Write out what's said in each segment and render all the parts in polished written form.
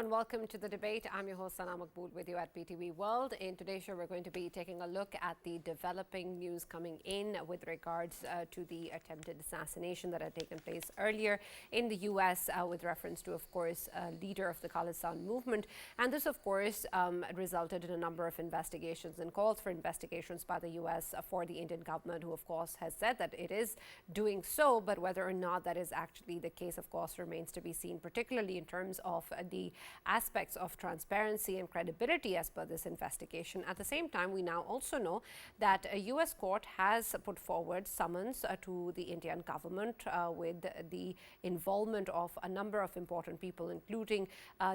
and welcome to the debate. I'm your host, MAQBOOL, with you at PTV World. In today's show, we're going to be taking a look at the developing news coming in with regards to the attempted assassination that had taken place earlier in the U.S. With reference to, of course, a leader of the Khalistan movement. And this, of course, resulted in a number of investigations and calls for investigations by the U.S. For the Indian government, who, of course, has said that it is doing so. But whether or not that is actually the case, of course, remains to be seen, particularly in terms of the aspects of transparency and credibility as per this investigation. At the same time, we now also know that a U.S. court has put forward summons to the Indian government with the involvement of a number of important people, including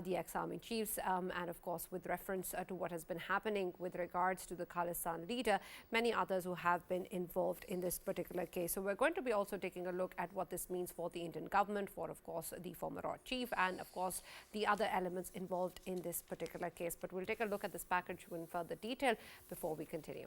the ex-army chiefs, and of course with reference to what has been happening with regards to the Khalistan leader, many others who have been involved in this particular case. So we're going to be also taking a look at what this means for the Indian government, for of course the former chief, and of course the other elements involved in this particular case. But we'll take a look at this package in further detail before we continue.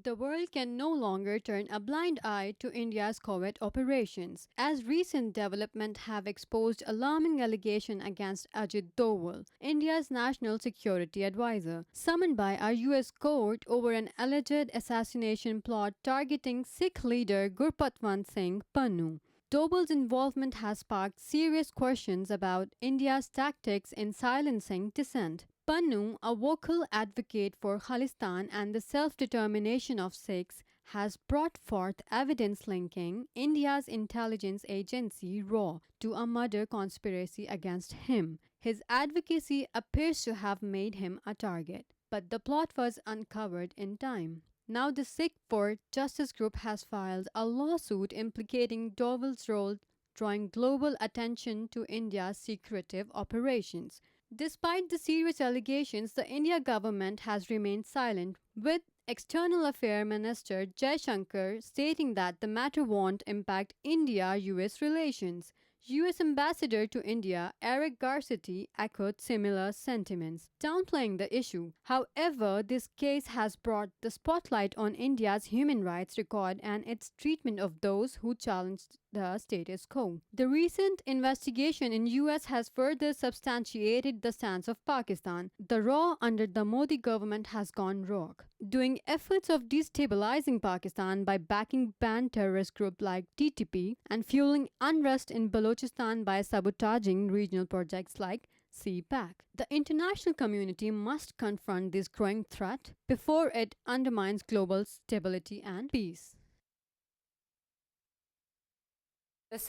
The world can no longer turn a blind eye to India's covert operations, as recent developments have exposed alarming allegations against Ajit Doval, India's national security advisor, summoned by a US court over an alleged assassination plot targeting Sikh leader Gurpatwant Singh Pannu. Doval's involvement has sparked serious questions about India's tactics in silencing dissent. Pannu, a vocal advocate for Khalistan and the self-determination of Sikhs, has brought forth evidence linking India's intelligence agency RAW to a murder conspiracy against him. His advocacy appears to have made him a target, but the plot was uncovered in time. Now the Sikh for Justice group has filed a lawsuit implicating Doval's role, drawing global attention to India's secretive operations. Despite the serious allegations, the India government has remained silent, with External Affairs Minister Jaishankar stating that the matter won't impact India-US relations. US Ambassador to India Eric Garcetti echoed similar sentiments, downplaying the issue. However, this case has brought the spotlight on India's human rights record and its treatment of those who challenged the status quo. The recent investigation in US has further substantiated the stance of Pakistan. The RAW under the Modi government has gone rogue, doing efforts of destabilizing Pakistan by backing banned terrorist groups like TTP and fueling unrest in Balochistan by sabotaging regional projects like CPAC. The international community must confront this growing threat before it undermines global stability and peace.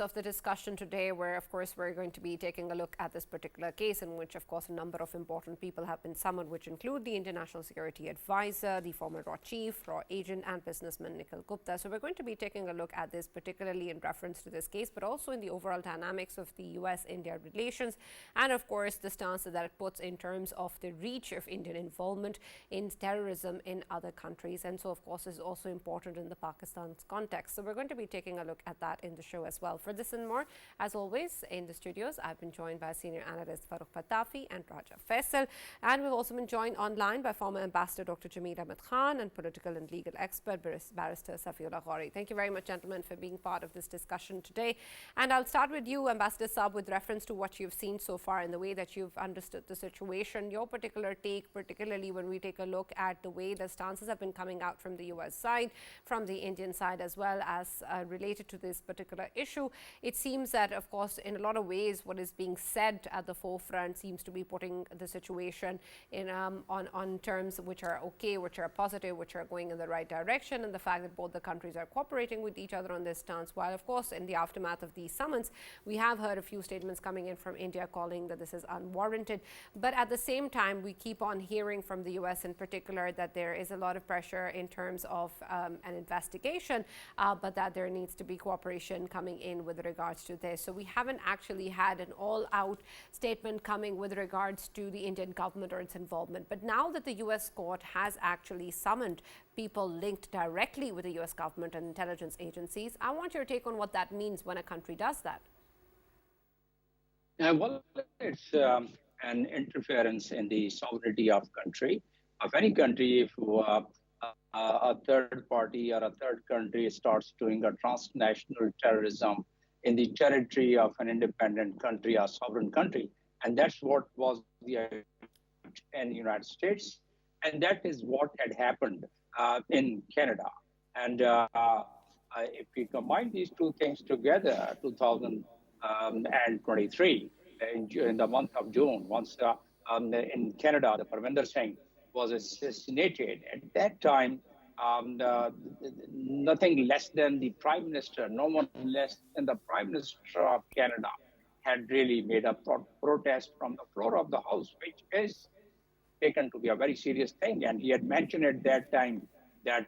Of the discussion today, where of course we're going to be taking a look at this particular case in which of course a number of important people have been summoned, which include the International Security Advisor, the former RAW chief, RAW agent and businessman Nikhil Gupta. So we're going to be taking a look at this particularly in reference to this case, but also in the overall dynamics of the US-India relations, and of course the stance that it puts in terms of the reach of Indian involvement in terrorism in other countries. And so of course is also important in the Pakistan's context. So we're going to be taking a look at that in the show as well. For this and more, as always, in the studios, I've been joined by senior analyst FARUKH PITAFI and Raja FAISAL. And we've also been joined online by former Ambassador Dr. Jamil and political and legal expert Barrister Safi Ghauri. Thank you very much, gentlemen, for being part of this discussion today. And I'll start with you, Ambassador Saab, with reference to what you've seen so far and the way that you've understood the situation. Your particular take, particularly when we take a look at the way the stances have been coming out from the US side, from the Indian side as well as related to this particular issue. It seems that, of course, in a lot of ways, what is being said at the forefront seems to be putting the situation in on terms which are okay, which are positive, which are going in the right direction, and the fact that both the countries are cooperating with each other on this stance. While, of course, in the aftermath of these summons, we have heard a few statements coming in from India calling that this is unwarranted. But at the same time, we keep on hearing from the US in particular that there is a lot of pressure in terms of an investigation, but that there needs to be cooperation coming in with regards to this. So we haven't actually had an all-out statement coming with regards to the Indian government or its involvement. But now that the US court has actually summoned people linked directly with the US government and intelligence agencies, I want your take on what that means when a country does that. Well, it's an interference in the sovereignty of any country. If a third party or a third country starts doing a transnational terrorism in the territory of an independent country or sovereign country, And that's what was the attempt in the United States. And that is what had happened in Canada. And if we combine these two things together, 2023, in the month of June, once in Canada, the Parvinder Singh was assassinated. At that time, nothing less than the Prime Minister, no one less than the Prime Minister of Canada, had really made a protest from the floor of the House, which is taken to be a very serious thing. And he had mentioned at that time that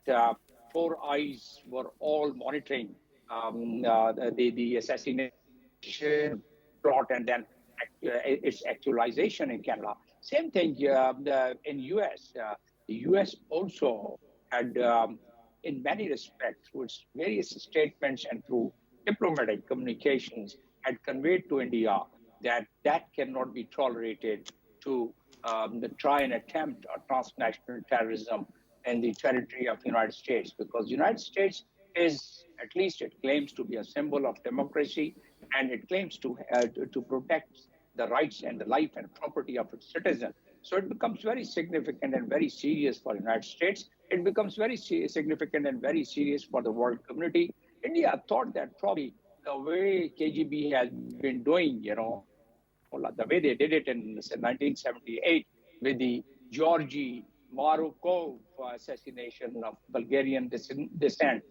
four eyes were all monitoring the assassination plot and then its actualization in Canada. Same thing in US. The US also had, in many respects, through its various statements and through diplomatic communications, had conveyed to India that that cannot be tolerated to try and attempt a transnational terrorism in the territory of the United States, because the United States is, at least it claims to be a symbol of democracy, and it claims to protect the rights and the life and property of its citizens. So it becomes very significant and very serious for the United States. It becomes very significant and very serious for the world community. India thought that probably the way KGB has been doing, the way they did it in 1978 with the Georgy Marukov assassination of Bulgarian descent,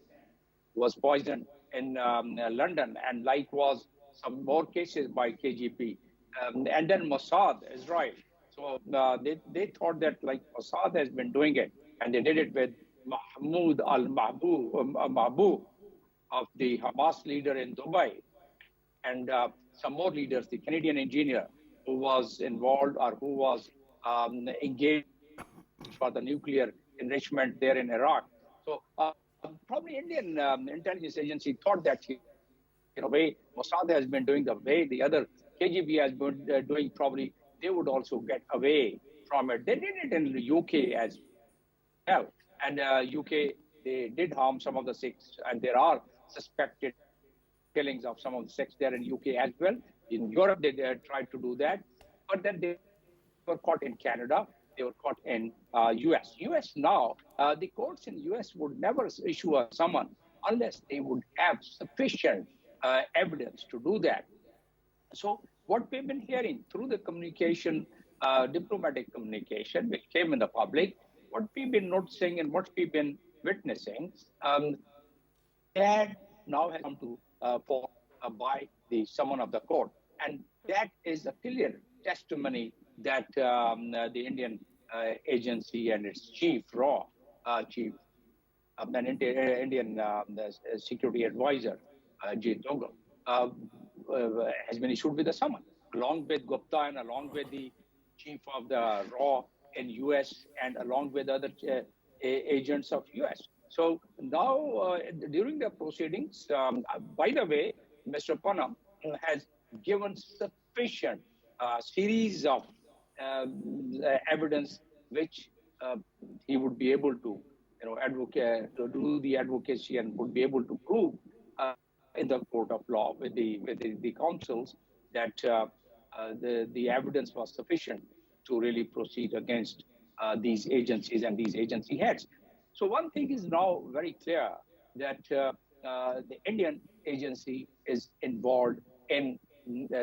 was poisoned in London, and like was some more cases by KGB. And then Mossad, Israel. So they thought that like Mossad has been doing it, and they did it with Mahmoud al-Mahbub of the Hamas leader in Dubai, and some more leaders, the Canadian engineer who was involved or who was engaged for the nuclear enrichment there in Iraq. So probably Indian intelligence agency thought that, way Mossad has been doing, the way the other KGB has been doing, probably they would also get away from it. They did it in the UK as well. And UK, they did harm some of the Sikhs, and there are suspected killings of some of the Sikhs there in UK as well. In Europe, they tried to do that, but then they were caught in Canada. They were caught in US. US now, the courts in US would never issue a summons unless they would have sufficient evidence to do that. So what we've been hearing through the communication, diplomatic communication, which came in the public, what we've been noticing and what we've been witnessing, that now has come to form by the summon of the court. And that is a clear testimony that the Indian agency and its chief, an Indian security advisor, J. Dogal, has been issued with a summon, along with Gupta and along with the chief of the RAW in US and along with other agents of US. So now, during the proceedings, by the way, Mr. Panam has given sufficient series of evidence which he would be able to, advocate, to do the advocacy and would be able to prove in the court of law with the counsels that the evidence was sufficient to really proceed against these agencies and these agency heads. So one thing is now very clear, that the Indian agency is involved in,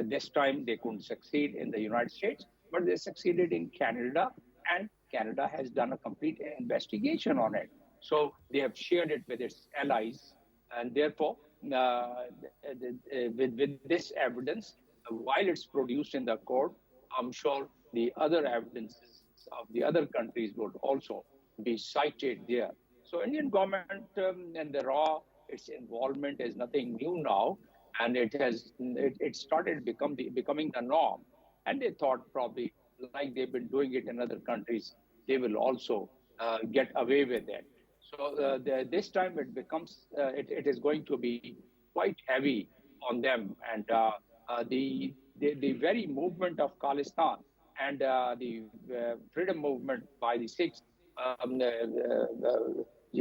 this time they couldn't succeed in the United States, but they succeeded in Canada, and Canada has done a complete investigation on it. So they have shared it with its allies, and therefore, with this evidence, while it's produced in the court, I'm sure the other evidences of the other countries would also be cited there. So Indian government and the RAW, its involvement is nothing new now, and it started becoming the norm. And they thought probably, like they've been doing it in other countries, they will also get away with it. So this time it becomes, it is going to be quite heavy on them. And the very movement of Khalistan and the freedom movement by the Sikhs,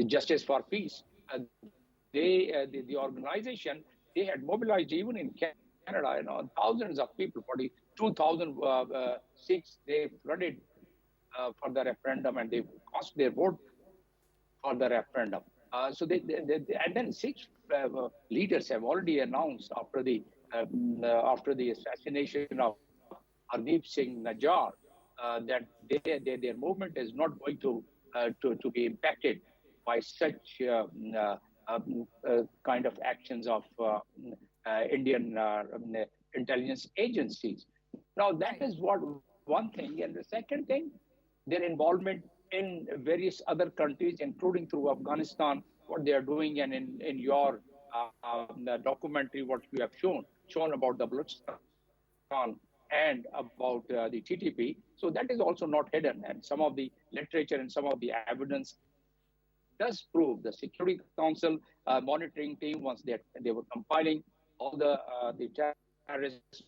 Justice for Peace, the organization, they had mobilized even in Canada, thousands of people, 2006, they flooded for the referendum and they cast their vote for the referendum. And then six leaders have already announced after the assassination of Hardeep Singh Najjar that their movement is not going to be impacted by such kind of actions of Indian intelligence agencies. Now, that is one thing. And the second thing, their involvement in various other countries, including through Afghanistan, what they are doing, and in your documentary, what you have shown about the Balochistan and about the TTP. So that is also not hidden. And some of the literature and some of the evidence does prove the Security Council monitoring team, once they were compiling all the terrorist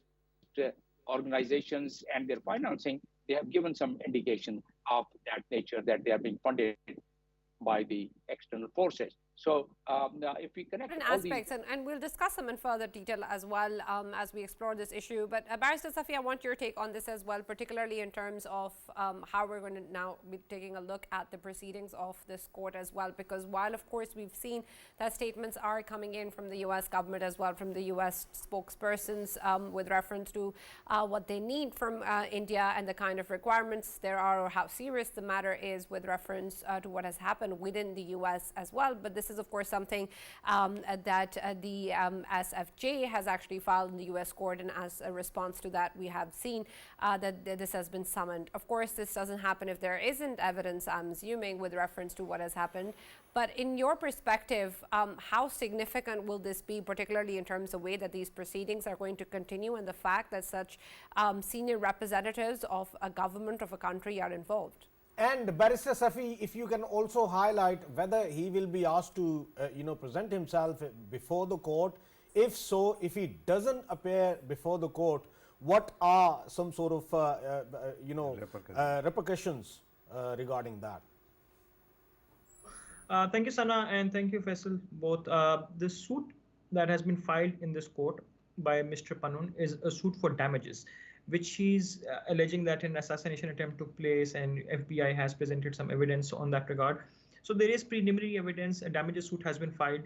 organizations and their financing, they have given some indication of that nature, that they are being funded by the external forces. So if we connect different aspects, and we'll discuss them in further detail as well as we explore this issue. But Barrister Safi, I want your take on this as well, particularly in terms of how we're going to now be taking a look at the proceedings of this court as well, because while of course we've seen that statements are coming in from the US government as well, from the US spokespersons with reference to what they need from India and the kind of requirements there are, or how serious the matter is with reference to what has happened within the US as well. But this is of course something that the SFJ has actually filed in the US court, and as a response to that we have seen that this has been summoned. Of course this doesn't happen if there isn't evidence, I'm assuming, with reference to what has happened. But in your perspective, how significant will this be, particularly in terms of the way that these proceedings are going to continue, and the fact that such senior representatives of a government of a country are involved? And Barrister Safi, if you can also highlight whether he will be asked to present himself before the court. If so, if he doesn't appear before the court, what are some sort of repercussions regarding that? Thank you, Sana, and thank you, Faisal, both. The suit that has been filed in this court by Mr. Panun is a suit for damages, which he's alleging that an assassination attempt took place, and FBI has presented some evidence on that regard. So there is preliminary evidence. A damages suit has been filed.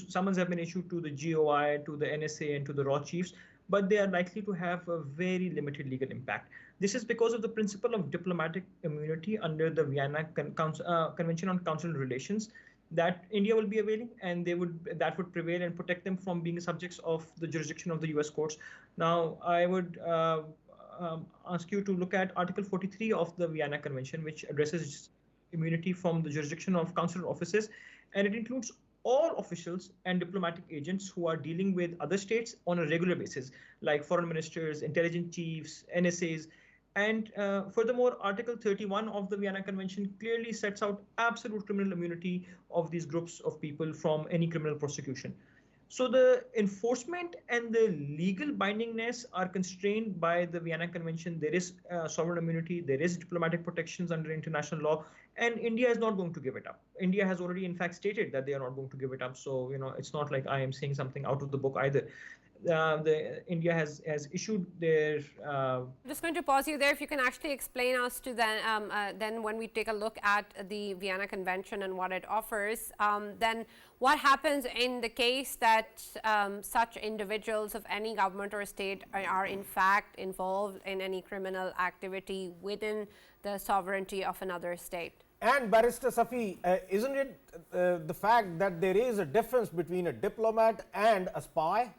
Summons have been issued to the GOI, to the NSA, and to the RAW chiefs, but they are likely to have a very limited legal impact. This is because of the principle of diplomatic immunity under the Vienna Convention on Consular Relations that India will be availing, and that would prevail and protect them from being subjects of the jurisdiction of the US courts. Now, I would ask you to look at Article 43 of the Vienna Convention, which addresses immunity from the jurisdiction of consular offices, and it includes all officials and diplomatic agents who are dealing with other states on a regular basis, like foreign ministers, intelligence chiefs, NSAs. And furthermore, Article 31 of the Vienna Convention clearly sets out absolute criminal immunity of these groups of people from any criminal prosecution. So the enforcement and the legal bindingness are constrained by the Vienna Convention. There is sovereign immunity, there is diplomatic protections under international law, and India is not going to give it up. India has already, in fact, stated that they are not going to give it up. So, it's not like I am saying something out of the book either. India has issued their... I'm just going to pause you there. If you can actually explain us to then when we take a look at the Vienna Convention and what it offers, then what happens in the case that such individuals of any government or state are in fact involved in any criminal activity within the sovereignty of another state? And Barrister Safi, isn't it the fact that there is a difference between a diplomat and a spy?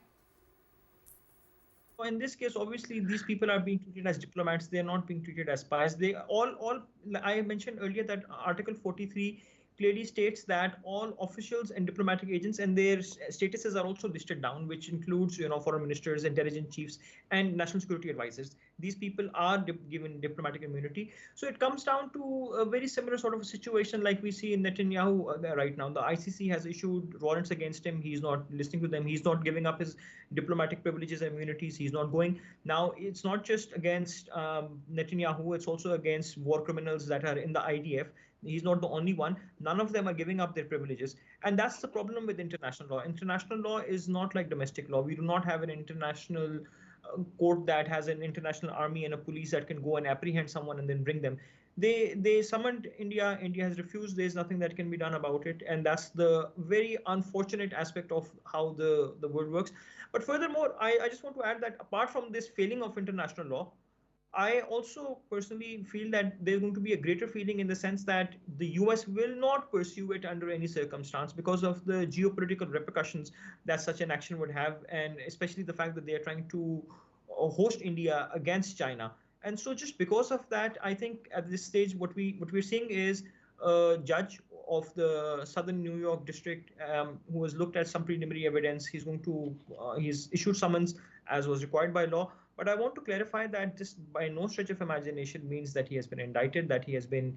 In this case, obviously, these people are being treated as diplomats. They are not being treated as spies. They all. I mentioned earlier that Article 43 clearly states that all officials and diplomatic agents and their statuses are also listed down, which includes, foreign ministers, intelligence chiefs, and national security advisors. These people are given diplomatic immunity. So it comes down to a very similar sort of a situation like we see in Netanyahu right now. The ICC has issued warrants against him. He's not listening to them. He's not giving up his diplomatic privileges and immunities. He's not going. Now, it's not just against Netanyahu. It's also against war criminals that are in the IDF. He's not the only one. None of them are giving up their privileges. And that's the problem with international law. International law is not like domestic law. We do not have an international court that has an international army and a police that can go and apprehend someone and then bring them. They summoned India. India has refused. There's nothing that can be done about it, and that's the very unfortunate aspect of how the world works. But furthermore, I just want to add that apart from this failing of international law, I also personally feel that there's going to be a greater feeling in the sense that the US will not pursue it under any circumstance because of the geopolitical repercussions that such an action would have, and especially the fact that they are trying to host India against China. And so, just because of that, I think at this stage, what we're seeing is a judge of the Southern New York District who has looked at some preliminary evidence. He's going to he's issued summons as was required by law. But I want to clarify that this, by no stretch of imagination, means that he has been indicted, that he has been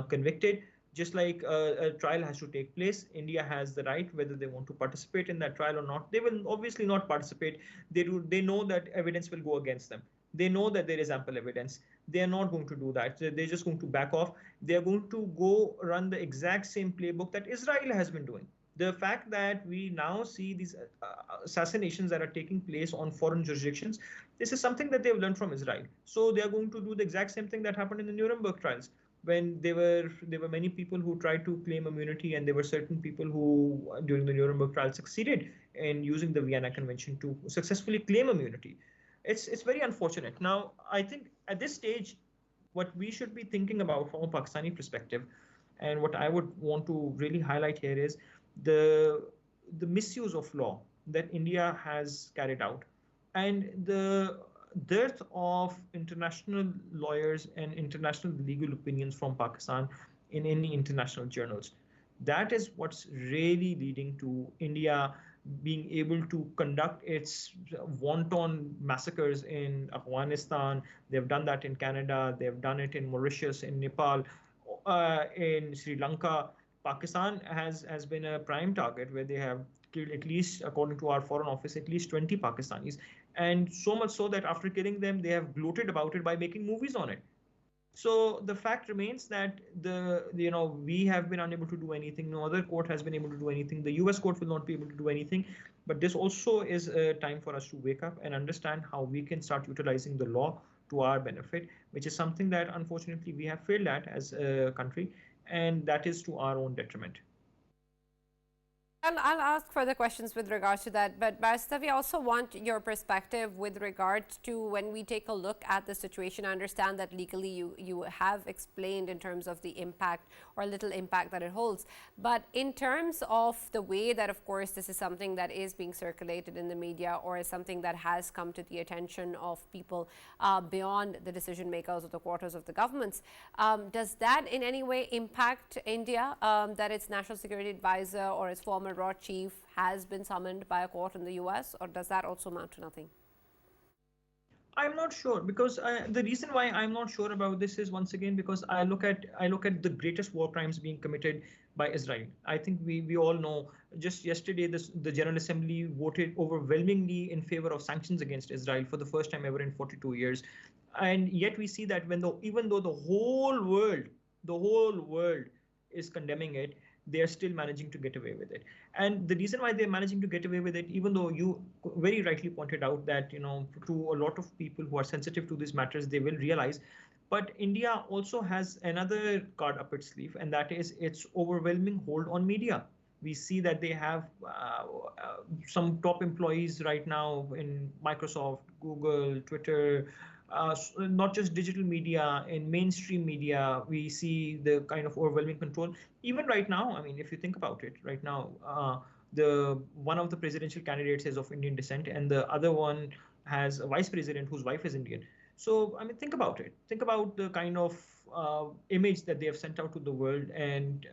convicted. Just like a trial has to take place, India has the right, whether they want to participate in that trial or not. They will obviously not participate. They know that evidence will go against them. They know that there is ample evidence. They are not going to do that. They're just going to back off. They are going to go run the exact same playbook that Israel has been doing. The fact that we now see these assassinations that are taking place on foreign jurisdictions, this is something that they've learned from Israel. So they are going to do the exact same thing that happened in the Nuremberg trials, when there were many people who tried to claim immunity, and there were certain people who during the Nuremberg trial succeeded in using the Vienna Convention to successfully claim immunity. It's very unfortunate. Now, I think at this stage, what we should be thinking about from a Pakistani perspective, and what I would want to really highlight here is the misuse of law that India has carried out, and the dearth of international lawyers and international legal opinions from Pakistan in any international journals. That is what's really leading to India being able to conduct its wanton massacres in Afghanistan. They've done that in Canada. They've done it in Mauritius, in Nepal, in Sri Lanka. Pakistan has been a prime target where they have killed, at least according to our foreign office, at least 20 Pakistanis. And so much so that after killing them, they have gloated about it by making movies on it. So the fact remains that we have been unable to do anything. No other court has been able to do anything. The US court will not be able to do anything. But this also is a time for us to wake up and understand how we can start utilizing the law to our benefit, which is something that unfortunately we have failed at as a country, and that is to our own detriment. I'll ask further questions with regards to that, but Barrister, we also want your perspective with regards to when we take a look at the situation. I understand that legally you have explained in terms of the impact or little impact that it holds, but in terms of the way that, of course, this is something that is being circulated in the media or is something that has come to the attention of people beyond the decision makers or the quarters of the governments, does that in any way impact India, that its national security advisor or its former raw chief has been summoned by a court in the US, or does that also amount to nothing? I'm not sure, because the reason why I'm not sure about this is, once again, because I look at the greatest war crimes being committed by Israel. I think we all know. Just yesterday, the General Assembly voted overwhelmingly in favor of sanctions against Israel for the first time ever in 42 years, and yet we see that even though the whole world is condemning it, they're still managing to get away with it. And the reason why they're managing to get away with it, even though you very rightly pointed out that, to a lot of people who are sensitive to these matters, they will realize, but India also has another card up its sleeve, and that is its overwhelming hold on media. We see that they have some top employees right now in Microsoft, Google, Twitter, not just digital media, in mainstream media, we see the kind of overwhelming control. Even right now, I mean, if you think about it, right now, one of the presidential candidates is of Indian descent, and the other one has a vice president whose wife is Indian. So, I mean, think about it. Think about the kind of image that they have sent out to the world, and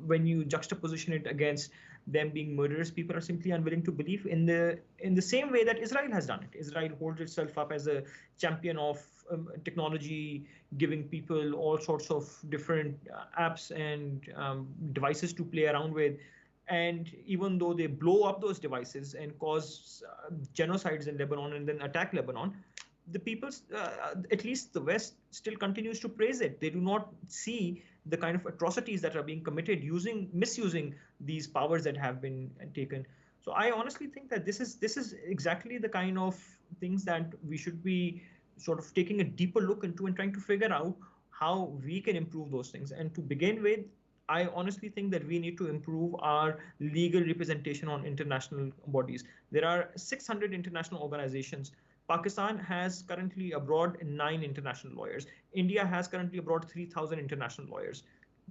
when you juxtaposition it against them being murderers, people are simply unwilling to believe in the same way that Israel has done it. Israel holds itself up as a champion of technology, giving people all sorts of different apps and devices to play around with. And even though they blow up those devices and cause genocides in Lebanon and then attack Lebanon, the people, at least the West, still continues to praise it. They do not see the kind of atrocities that are being committed misusing these powers that have been taken. So I honestly think that this is exactly the kind of things that we should be sort of taking a deeper look into and trying to figure out how we can improve those things. And to begin with, I honestly think that we need to improve our legal representation on international bodies. There are 600 international organizations. Pakistan has currently abroad 9 international lawyers. India has currently abroad 3,000 international lawyers.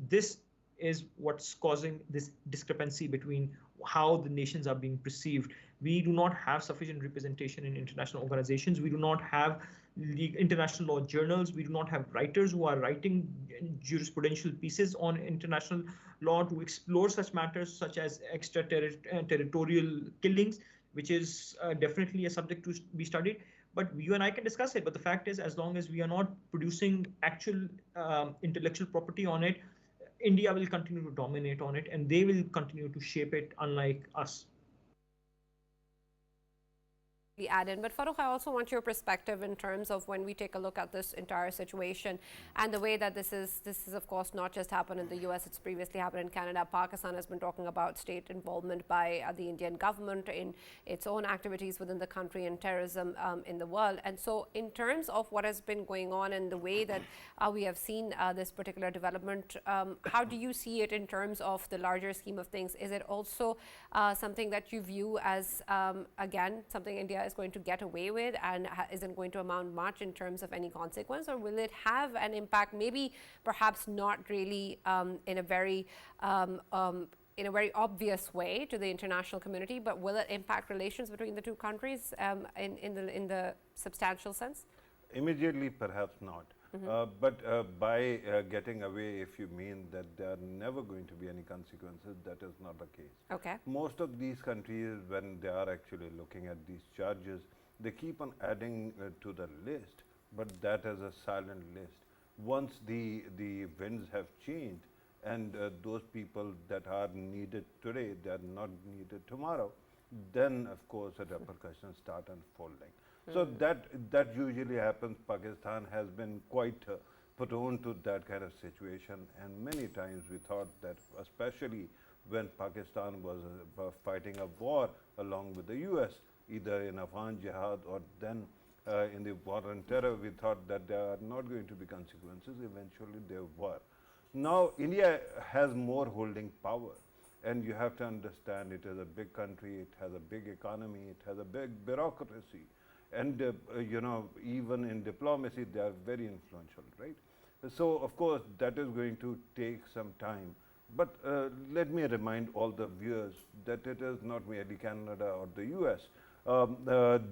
This is what's causing this discrepancy between how the nations are being perceived. We do not have sufficient representation in international organizations. We do not have international law journals. We do not have writers who are writing jurisprudential pieces on international law to explore such matters such as extraterritorial killings, which is definitely a subject to be studied. But you and I can discuss it. But the fact is, as long as we are not producing actual intellectual property on it, India will continue to dominate on it, and they will continue to shape it, unlike us. Add in. But Farukh, I also want your perspective in terms of when we take a look at this entire situation and the way that this is of course not just happened in the US, it's previously happened in Canada. Pakistan has been talking about state involvement by the Indian government in its own activities within the country and terrorism in the world. And so in terms of what has been going on and the way that we have seen this particular development, how do you see it in terms of the larger scheme of things? Is it also something that you view as, again, something India is going to get away with and isn't going to amount much in terms of any consequence, or will it have an impact, maybe perhaps not really in a very obvious way to the international community, but will it impact relations between the two countries in the substantial sense? Immediately, perhaps not. But by getting away, if you mean that there are never going to be any consequences, that is not the case. Okay. Most of these countries, when they are actually looking at these charges, they keep on adding to the list, but that is a silent list. Once the winds have changed and those people that are needed today, they are not needed tomorrow, then of course the repercussions start unfolding. So that usually happens. Pakistan has been quite prone to that kind of situation, and many times we thought that, especially when Pakistan was fighting a war along with the US, either in Afghan jihad or then in the war on terror, we thought that there are not going to be consequences. Eventually there were. Now India has more holding power, and you have to understand it is a big country, it has a big economy, it has a big bureaucracy. And even in diplomacy, they are very influential, right? So, of course, that is going to take some time. But let me remind all the viewers that it is not merely Canada or the US.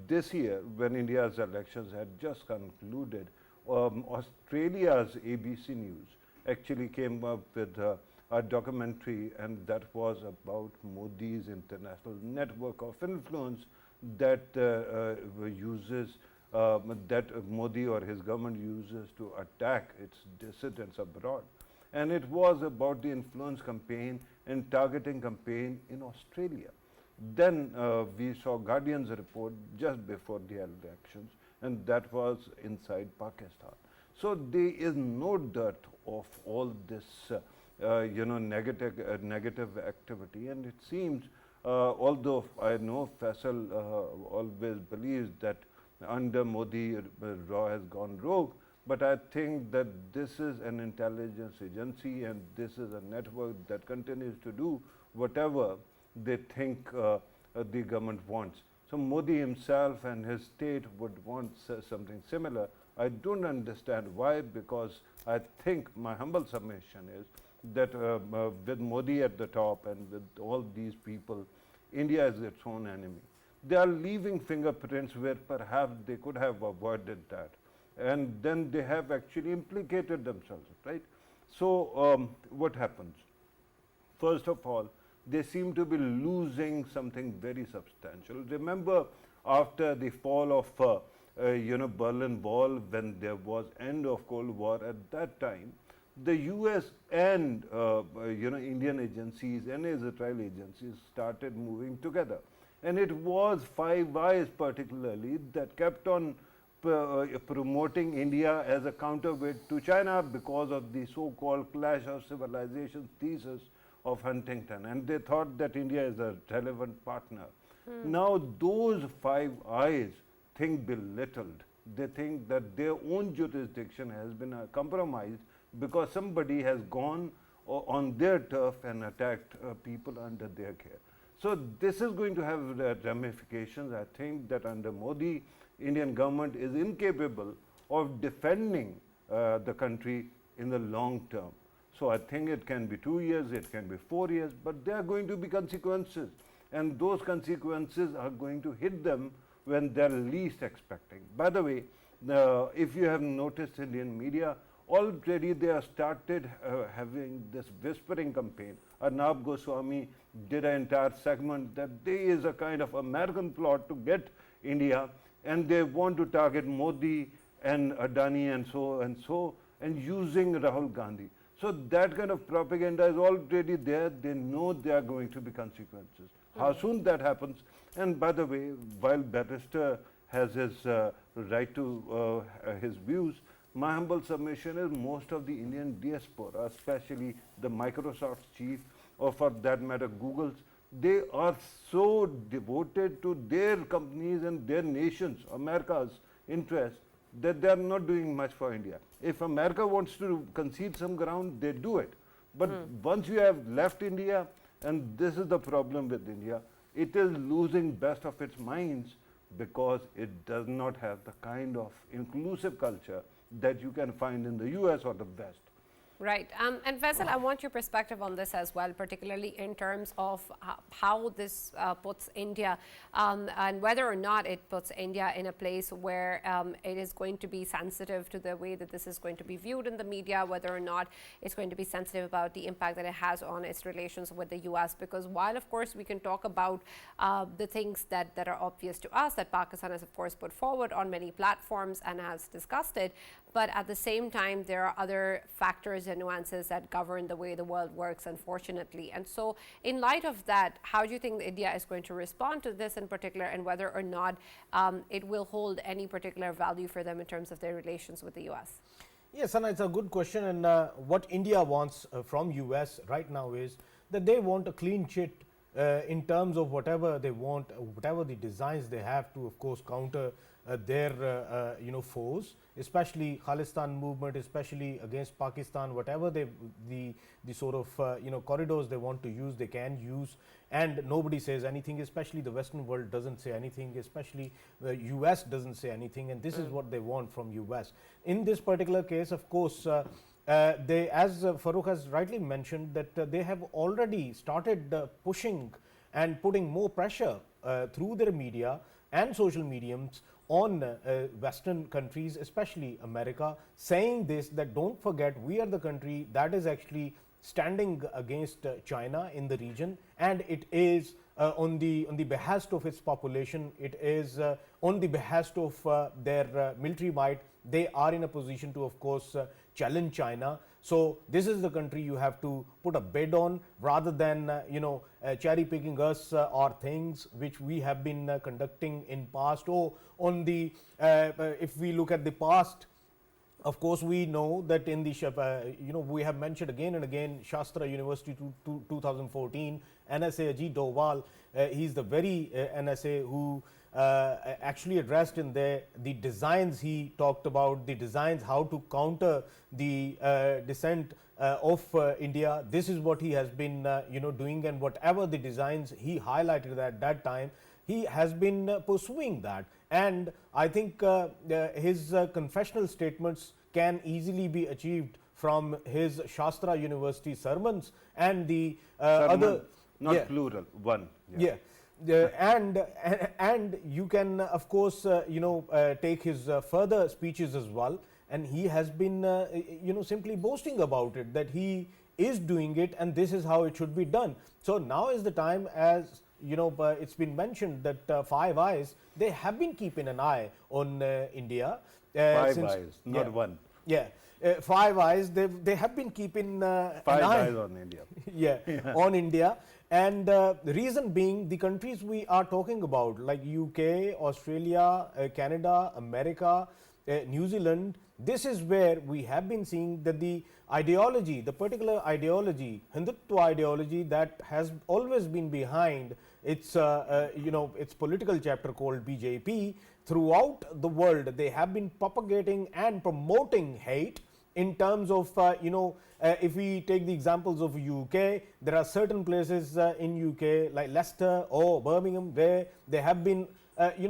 This year, when India's elections had just concluded, Australia's ABC News actually came up with a documentary, and that was about Modi's international network of influence that uses that Modi or his government uses to attack its dissidents abroad. And it was about the influence campaign and targeting campaign in Australia. Then we saw Guardian's report just before the elections, and that was inside Pakistan. So there is no doubt of all this negative activity, and it seems although I know FAISAL always believes that under Modi, Raw has gone rogue, but I think that this is an intelligence agency and this is a network that continues to do whatever they think the government wants. So Modi himself and his state would want something similar. I don't understand why, because I think my humble submission is that with Modi at the top and with all these people, India is its own enemy. They are leaving fingerprints where perhaps they could have avoided that. And then they have actually implicated themselves, right? So what happens? First of all, they seem to be losing something very substantial. Remember, after the fall of Berlin Wall, when there was end of Cold War, at that time, the US and Indian agencies and Israeli agencies started moving together. And it was Five Eyes particularly that kept on promoting India as a counterweight to China because of the so-called clash of civilizations thesis of Huntington. And they thought that India is a relevant partner. Now those Five Eyes think belittled. They think that their own jurisdiction has been compromised because somebody has gone on their turf and attacked people under their care. So this is going to have ramifications. I think that under Modi, Indian government is incapable of defending the country in the long term. So I think it can be 2 years, it can be 4 years, but there are going to be consequences. And those consequences are going to hit them when they're least expecting. By the way, if you have noticed Indian media, already they have started having this whispering campaign. Arnab Goswami did an entire segment that there is a kind of American plot to get India, and they want to target Modi and Adani and using Rahul Gandhi. So that kind of propaganda is already there. They know there are going to be consequences. How soon that happens, and by the way, while Barrister has his right to his views, my humble submission is most of the Indian diaspora, especially the Microsoft chief, or for that matter Google's, they are so devoted to their companies and their nations, America's interest, that they are not doing much for India. If America wants to concede some ground, they do it. But once you have left India, and this is the problem with India, it is losing best of its minds because it does not have the kind of inclusive culture that you can find in the US or the West. Right. And Faisal, I want your perspective on this as well, particularly in terms of how this puts India and whether or not it puts India in a place where it is going to be sensitive to the way that this is going to be viewed in the media, whether or not it's going to be sensitive about the impact that it has on its relations with the US. Because while, of course, we can talk about the things that are obvious to us, that Pakistan has, of course, put forward on many platforms and has discussed it, but at the same time, there are other factors and nuances that govern the way the world works, unfortunately. And so in light of that, how do you think India is going to respond to this in particular, and whether or not it will hold any particular value for them in terms of their relations with the US? Yes, and it's a good question. And what India wants from US right now is that they want a clean chit in terms of whatever they want, whatever the designs they have to, of course, counter their foes, especially Khalistan movement, especially against Pakistan, whatever the sort of corridors they want to use, they can use, and nobody says anything, especially the Western world doesn't say anything, especially the US doesn't say anything, and this is what they want from US. In this particular case, of course, they, as Farukh has rightly mentioned, that they have already started pushing and putting more pressure through their media and social mediums on Western countries, especially America, saying this, that don't forget, we are the country that is actually standing against China in the region, and it is on the behest of its population, it is on the behest of their military might. They are in a position to, of course, challenge China. So this is the country you have to put a bid on, rather than cherry picking us or things which we have been conducting in past. Or on the if we look at the past, of course, we know that in the we have mentioned again and again Shastra University 2014 NSA Ajit Doval. He's the very NSA who actually addressed in there the designs. He talked about the designs, how to counter the descent of India. This is what he has been doing, and whatever the designs he highlighted at that time, he has been pursuing that. And I think his confessional statements can easily be achieved from his Shastra University sermons and the other, not plural, one. And you can, of course, take his further speeches as well, and he has been simply boasting about it, that he is doing it and this is how it should be done. So now is the time, as it's been mentioned that Five Eyes, they have been keeping an eye on India. Five Eyes, not one. Yeah. Five Eyes, they have been keeping Five eyes on India. On India. And the reason being, the countries we are talking about, like UK, Australia, Canada, America, New Zealand, this is where we have been seeing that the ideology, the particular ideology, Hindutva ideology, that has always been behind its its political chapter called BJP, throughout the world, they have been propagating and promoting hate in terms of, if we take the examples of UK, there are certain places in UK like Leicester or Birmingham where they have been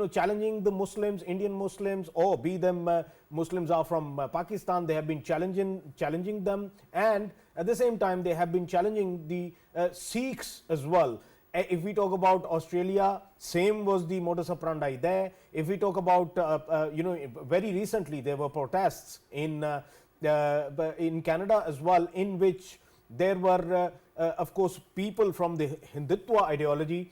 challenging the Muslims, Indian Muslims, or be them Muslims are from Pakistan, they have been challenging them, and at the same time they have been challenging the Sikhs as well. If we talk about Australia, same was the modus operandi there. If we talk about, very recently there were protests in Canada as well, in which there were, of course, people from the Hindutva ideology.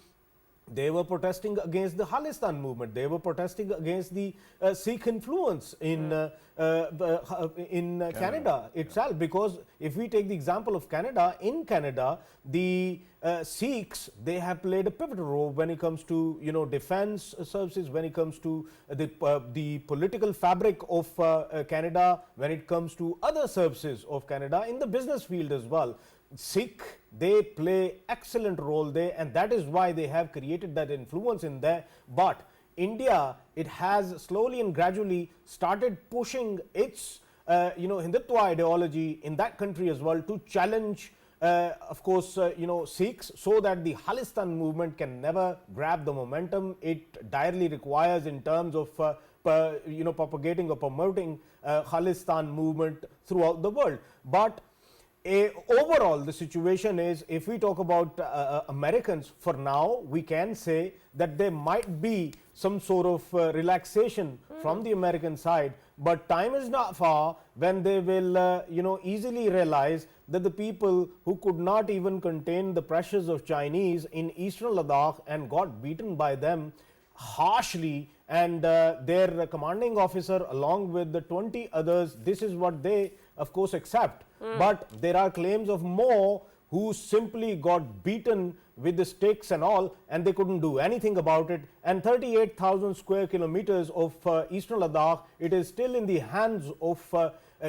They were protesting against the Khalistan movement. They were protesting against the Sikh influence in Canada itself. Because if we take the example of Canada, in Canada, the Sikhs, they have played a pivotal role when it comes to defense services, when it comes to the political fabric of Canada, when it comes to other services of Canada in the business field as well. Sikh, they play excellent role there, and that is why they have created that influence in there. But India, it has slowly and gradually started pushing its Hindutva ideology in that country as well to challenge of course Sikhs, so that the Khalistan movement can never grab the momentum it direly requires in terms of propagating or promoting Khalistan movement throughout the world. But overall, the situation is, if we talk about Americans, for now we can say that there might be some sort of relaxation from the American side, but time is not far when they will easily realize that the people who could not even contain the pressures of Chinese in eastern Ladakh and got beaten by them harshly, and their commanding officer along with the 20 others, this is what they of course accept. But there are claims of more who simply got beaten with the sticks and all, and they couldn't do anything about it. And 38,000 square kilometers of eastern Ladakh, it is still in the hands of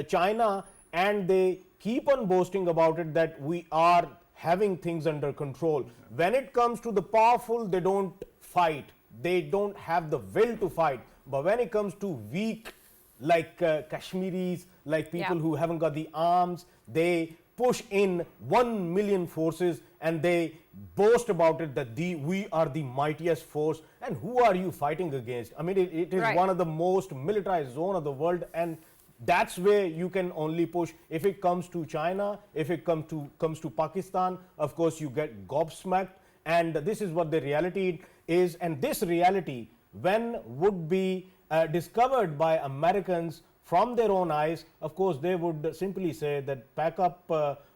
China, and they keep on boasting about it that we are having things under control. When it comes to the powerful, they don't fight, they don't have the will to fight. But when it comes to weak, like Kashmiris, like people who haven't got the arms, they push in 1 million forces and they boast about it that we are the mightiest force. And who are you fighting against? I mean, it is one of the most militarized zone of the world, and that's where you can only push. If it comes to China, if it comes to Pakistan, of course you get gobsmacked. And this is what the reality is, and this reality, when would be discovered by Americans from their own eyes, of course they would simply say that pack up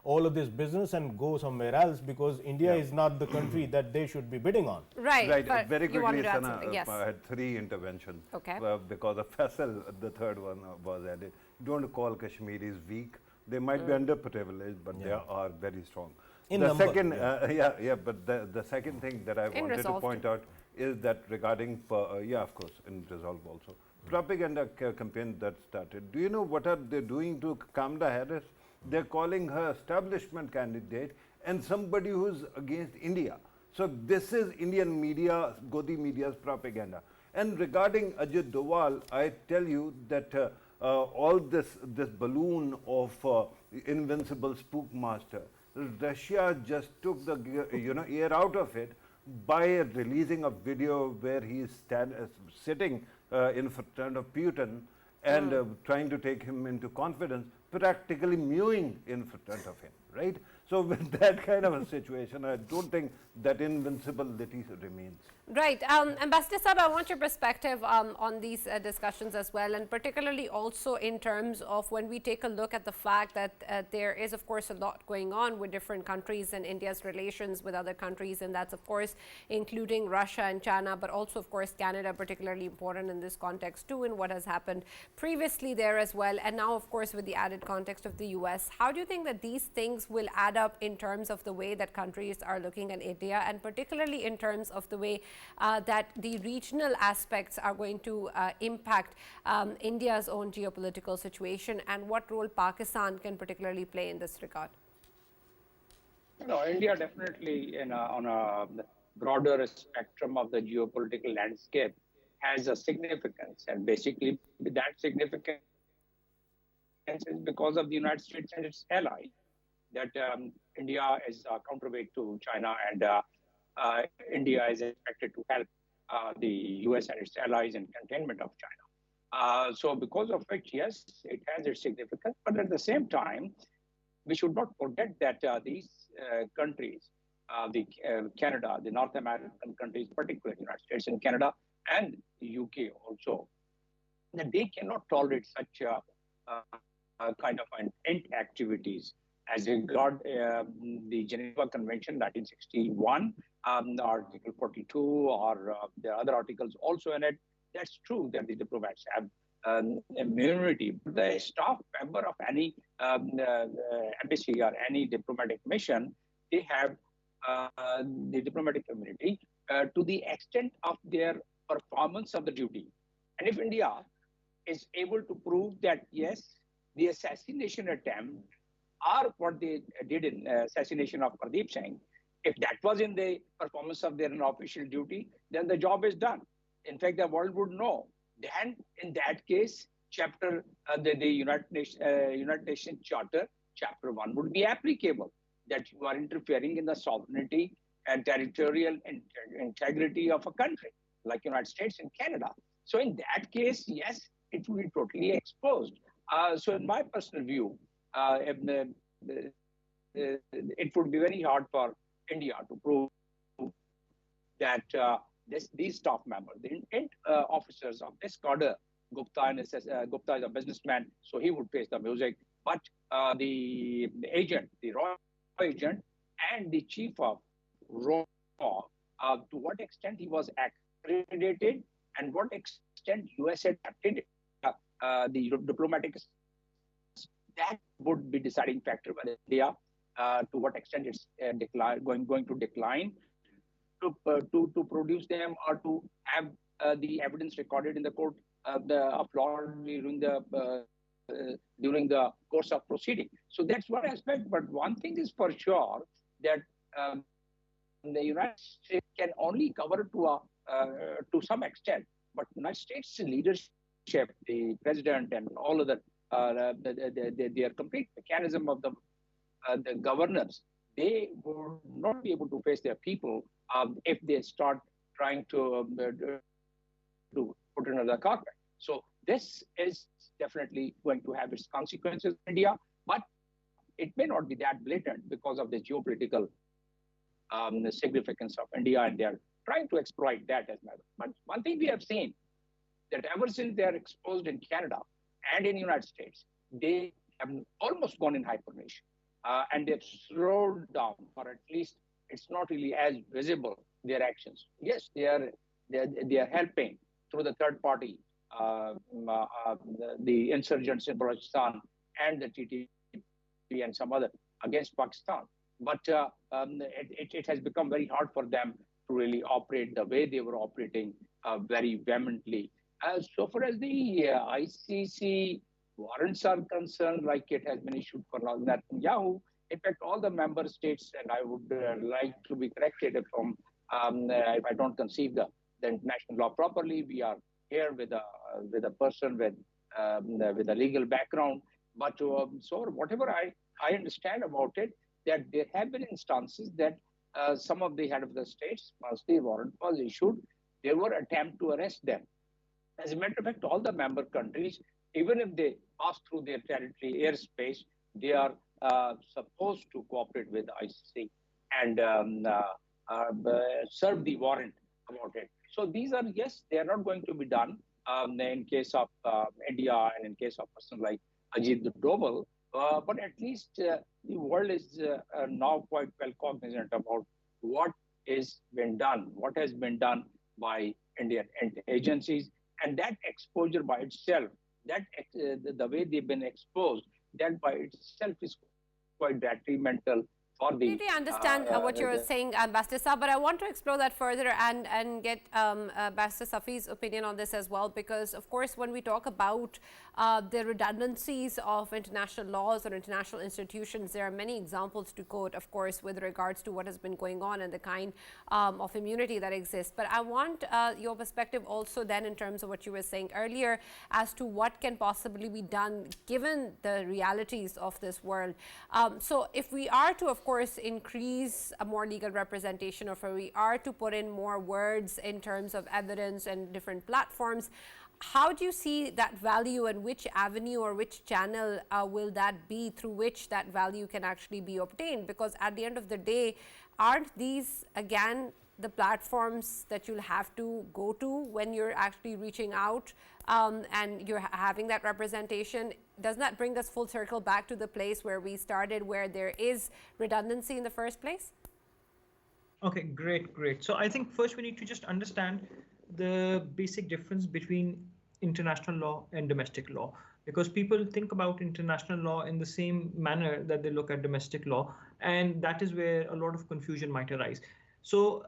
all of this business and go somewhere else, because India is not the country that they should be bidding on. Right. Very quickly, Sana, yes. I had 3 interventions. Okay. Because of FAISAL, the third one was added. Don't call Kashmiris weak. They might be underprivileged, but they are very strong. The second, but the second thing that I wanted to point out is that regarding, of course, in Resolve also, propaganda campaign that started. Do you know what are they doing to Kamala Harris? They're calling her establishment candidate and somebody who's against India. So this is Indian media, Godi media's propaganda. And regarding Ajit Doval, I tell you that all this balloon of invincible spook master, Russia just took the air out of it by releasing a video where he is sitting in front of Putin and trying to take him into confidence, practically mewing in front of him, right? So with that kind of a situation, I don't think that invincibility remains. Right. Ambassador Saab, I want your perspective on these discussions as well, and particularly also in terms of when we take a look at the fact that there is, of course, a lot going on with different countries and India's relations with other countries, and that's, of course, including Russia and China, but also, of course, Canada, particularly important in this context too, and what has happened previously there as well, and now, of course, with the added context of the US. How do you think that these things will add up in terms of the way that countries are looking at India, and particularly in terms of the way that the regional aspects are going to impact India's own geopolitical situation, and what role Pakistan can particularly play in this regard? India definitely on a broader spectrum of the geopolitical landscape has a significance, and basically that significance is because of the United States and its allies. That India is a counterweight to China, and India is expected to help the US and its allies in containment of China. So because of which, yes, it has its significance, but at the same time, we should not forget that these countries, Canada, the North American countries, particularly United States and Canada, and UK also, that they cannot tolerate such kind of intent activities as regard the Geneva Convention 1961, Article 42, or there are other articles also in it. That's true that the diplomats have immunity. But the staff member of any embassy or any diplomatic mission, they have the diplomatic immunity to the extent of their performance of the duty. And if India is able to prove that, yes, the assassination attempt or what they did in assassination of Pradeep Singh, if that was in the performance of their official duty, then the job is done. In fact, the world would know. Then, in that case, the United Nations Charter, Chapter 1 would be applicable, that you are interfering in the sovereignty and territorial integrity of a country, like United States and Canada. So in that case, yes, it will be totally exposed. So in my personal view, it would be very hard for India to prove that these staff members, the intent officers of this cadre, Gupta is a businessman, so he would face the music. But the agent, the raw agent, and the chief of raw, to what extent he was accredited and what extent US had acted the diplomatic, that would be deciding factor whether India, to what extent it's going to decline to produce them or to have the evidence recorded in the court of law during the course of proceeding. So that's one aspect. But one thing is for sure, that the United States can only cover to some extent. But United States leadership, the president and all other, their complete mechanism of the governance, they will not be able to face their people if they start trying to put another carpet. So this is definitely going to have its consequences in India, but it may not be that blatant because of the geopolitical significance of India, and they're trying to exploit that as well. But one thing we have seen, that ever since they are exposed in Canada and in the United States, they have almost gone in hibernation. And they've slowed down, or at least it's not really as visible, their actions. Yes, they are helping through the third party, the insurgents in Balochistan and the TTP and some other against Pakistan. But it has become very hard for them to really operate the way they were operating very vehemently. So far as the ICC warrants are concerned, like it has been issued for Netanyahu, in fact, all the member states, and I would like to be corrected if I don't conceive the international law properly. We are here with a person with a legal background. But so whatever I understand about it, that there have been instances that some of the head of the states, once the warrant was issued, there were attempts to arrest them. As a matter of fact, all the member countries, even if they pass through their territory airspace, they are supposed to cooperate with the ICC and serve the warrant about it. So these are, yes, they are not going to be done in case of India and in case of a person like Ajit Doval, but at least the world is now quite well cognizant about what is been done, what has been done by Indian agencies, and that exposure by itself, that the way they've been exposed, that by itself is quite detrimental for the Completely understand what you're saying, Ambassador Saab, but I want to explore that further and get Ambassador Safi's opinion on this as well, because of course when we talk about the redundancies of international laws or international institutions, there are many examples to quote, of course, with regards to what has been going on and the kind of immunity that exists. But I want your perspective also then in terms of what you were saying earlier as to what can possibly be done given the realities of this world. So if we are to, of course, increase a more legal representation, or if we are to put in more words in terms of evidence and different platforms, how do you see that value, and which avenue or which channel will that be through which that value can actually be obtained? Because at the end of the day, aren't these again the platforms that you'll have to go to when you're actually reaching out and you're having that representation? Doesn't that bring us full circle back to the place where we started, where there is redundancy in the first place? Okay, great. So I think first we need to just understand the basic difference between international law and domestic law, because people think about international law in the same manner that they look at domestic law, and that is where a lot of confusion might arise. So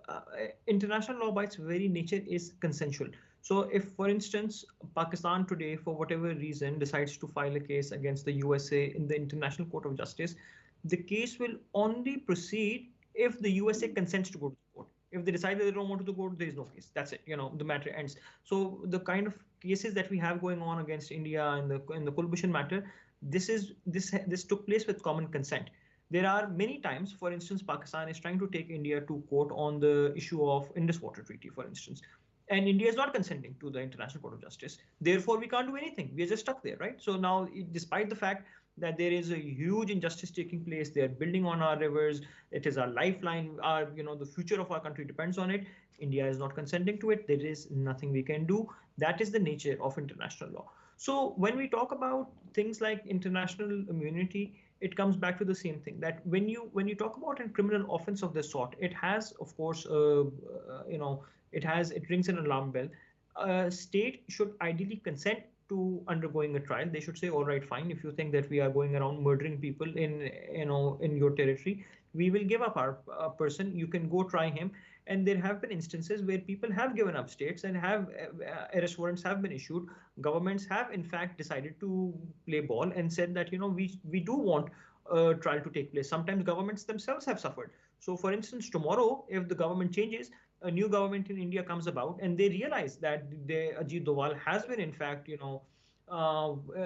international law by its very nature is consensual. So if, for instance, Pakistan today, for whatever reason, decides to file a case against the USA in the International Court of Justice, the case will only proceed if the USA consents to go to the court. If they decide that they don't want to go, there is no case. That's it. The matter ends. So the kind of cases that we have going on against India in the Kulbhushan matter, this took place with common consent. There are many times, for instance, Pakistan is trying to take India to court on the issue of Indus Water Treaty, for instance. And India is not consenting to the International Court of Justice. Therefore, we can't do anything. We are just stuck there, right? So now, despite the fact that there is a huge injustice taking place, they're building on our rivers, it is our lifeline, the future of our country depends on it. India is not consenting to it. There is nothing we can do. That is the nature of international law. So when we talk about things like international immunity, it comes back to the same thing, that when you talk about a criminal offense of this sort, it has, of course, it rings an alarm bell. A state should ideally consent to undergoing a trial. They should say, all right, fine, if you think that we are going around murdering people in your territory, we will give up our person. You can go try him. And there have been instances where people have given up states and have arrest warrants have been issued. Governments have, in fact, decided to play ball and said that, we do want a trial to take place. Sometimes governments themselves have suffered. So, for instance, tomorrow, if the government changes, a new government in India comes about, and they realize that Ajit Doval has been, in fact,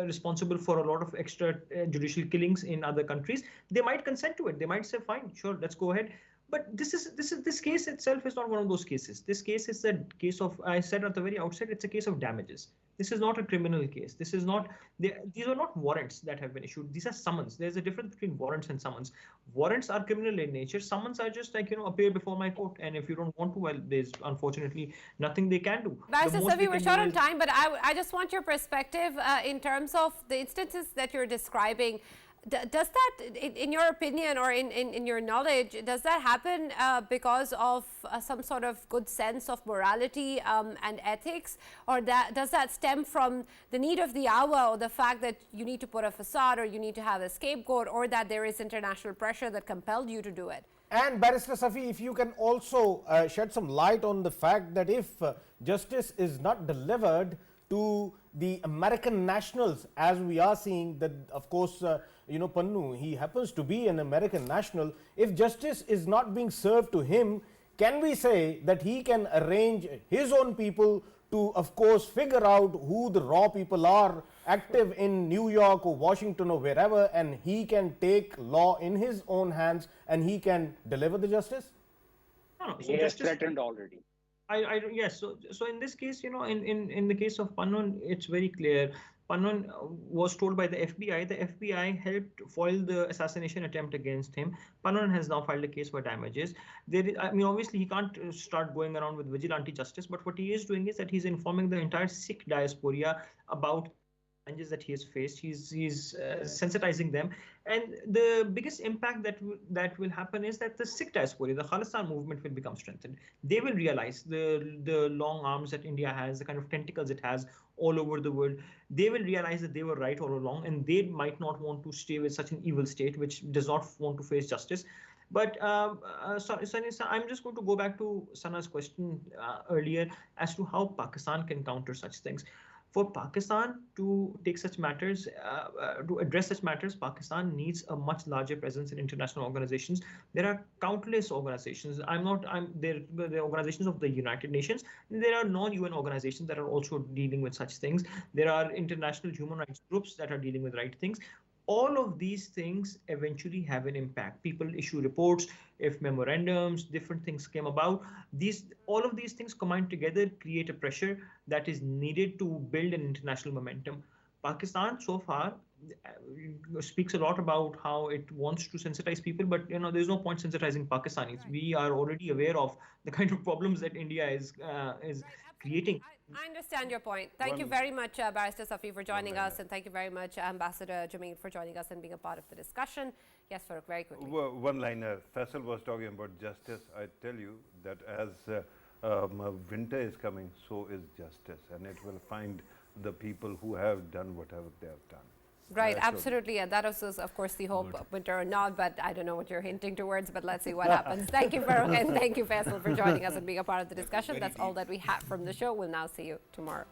responsible for a lot of extra judicial killings in other countries, they might consent to it. They might say, fine, sure, let's go ahead. But this case itself is not one of those cases. This case is a case of, I said at the very outset, it's a case of damages. This is not a criminal case. This is not, these are not warrants that have been issued. These are summons. There's a difference between warrants and summons. Warrants are criminal in nature. Summons are just like, appear before my court. And if you don't want to, well, there's unfortunately nothing they can do. Safi, we're short on time, but I just want your perspective in terms of the instances that you're describing. Does that, in your opinion or in your knowledge, does that happen because of some sort of good sense of morality and ethics, or does that stem from the need of the hour, or the fact that you need to put a facade, or you need to have a scapegoat, or that there is international pressure that compelled you to do it? And Barrister Safi, if you can also shed some light on the fact that if justice is not delivered to the American nationals, as we are seeing that, of course, Pannu, he happens to be an American national. If justice is not being served to him, can we say that he can arrange his own people to, of course, figure out who the raw people are active in New York or Washington or wherever, and he can take law in his own hands and he can deliver the justice? No, he has threatened already. Yes. So in this case, in the case of Pannu, it's very clear. Pannu was told by the FBI. The FBI helped foil the assassination attempt against him. Pannu has now filed a case for damages. Obviously, he can't start going around with vigilante justice, but what he is doing is that he's informing the entire Sikh diaspora about challenges that he has faced. He's sensitizing them, and the biggest impact that will happen is that the Sikh diaspora, the Khalistan movement, will become strengthened. They will realize the long arms that India has, the kind of tentacles it has all over the world, they will realize that they were right all along, and they might not want to stay with such an evil state which does not want to face justice. But Sunny, I'm just going to go back to Sana's question earlier as to how Pakistan can counter such things. For Pakistan to take such matters, to address such matters, Pakistan needs a much larger presence in international organizations. There are countless organizations. The organizations of the United Nations. There are non-UN organizations that are also dealing with such things. There are international human rights groups that are dealing with right things. All of these things eventually have an impact. People issue reports, if memorandums, different things came about. All of these things combined together create a pressure that is needed to build an international momentum. Pakistan so far speaks a lot about how it wants to sensitize people, but there's no point sensitizing Pakistanis. Right. We are already aware of the kind of problems that India is creating. I understand your point. Thank you very much, Barrister Safi, for joining us, and thank you very much, Ambassador Jamil, for joining us and being a part of the discussion. Yes, Farukh, very quickly. One liner. Faisal was talking about justice. I tell you that as winter is coming, so is justice, and it will find the people who have done whatever they have done. Right, absolutely, and that is, of course, the hope, winter or not, but I don't know what you're hinting towards, but let's see what happens. Thank you, Farukh, and thank you, Faisal, for joining us and being a part of the discussion. That's all that we have from the show. We'll now see you tomorrow.